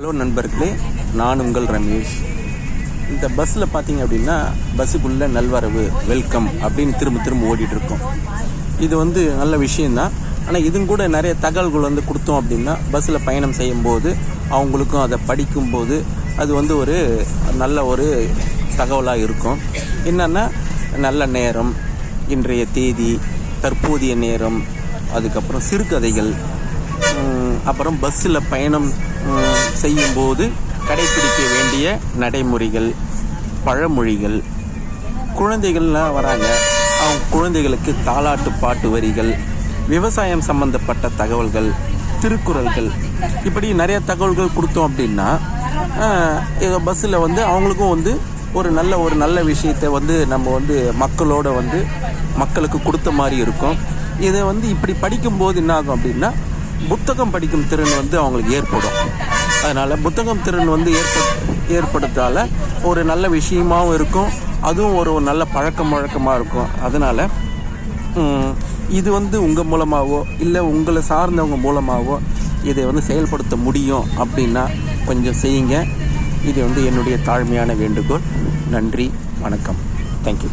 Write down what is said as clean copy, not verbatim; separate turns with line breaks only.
Hello நண்பர்களே, நான் உங்கள் ரமேஷ். இந்த பஸ்ஸில் பார்த்தீங்க அப்படின்னா பஸ்ஸுக்குள்ளே நல்வரவு வெல்கம் அப்படின்னு திரும்ப ஓடிட்டுருக்கோம். இது நல்ல விஷயந்தான். ஆனால் இதுவும் கூட நிறைய தகவல்கள் கொடுத்தோம் அப்படின்னா பஸ்ஸில் பயணம் செய்யும்போது அவங்களுக்கும் அதை படிக்கும்போது அது ஒரு நல்ல ஒரு தகவலாக இருக்கும். என்னென்னா நல்ல நேரம், இன்றைய தேதி, தற்போதைய நேரம், அதுக்கப்புறம் சிறுகதைகள், அப்புறம் பஸ்ஸில் பயணம் செய்யும்போது கடைப்பிடிக்க வேண்டிய நடைமுறைகள், பழமொழிகள், குழந்தைகள்லாம் வராங்க, அவங்க குழந்தைகளுக்கு தாலாட்டு பாட்டு வரிகள், விவசாயம் சம்பந்தப்பட்ட தகவல்கள், திருக்குறள்கள், இப்படி நிறைய தகவல்கள் கொடுத்தோம் அப்படின்னா ஏதோ பஸ்ஸில் அவங்களுக்கும் ஒரு நல்ல விஷயத்தை நம்ம மக்களோட மக்களுக்கு கொடுத்த மாதிரி இருக்கும். இதை இப்படி படிக்கும்போது என்ன ஆகும் அப்படின்னா புத்தகம் படிக்கும் திறன் அவங்களுக்கு ஏற்படும். அதனால் புத்தகம் திறன் ஏற்படுத்தால ஒரு நல்ல விஷயமாகவும் இருக்கும், அதுவும் ஒரு நல்ல பழக்கமாக இருக்கும். அதனால் இது உங்கள் மூலமாகவோ இல்லை உங்களை சார்ந்தவங்க மூலமாகவோ இதை செயல்படுத்த முடியும் அப்படின்னா கொஞ்சம் செய்யுங்க. இது என்னுடைய தாழ்மையான வேண்டுகோள். நன்றி, வணக்கம், தேங்க்யூ.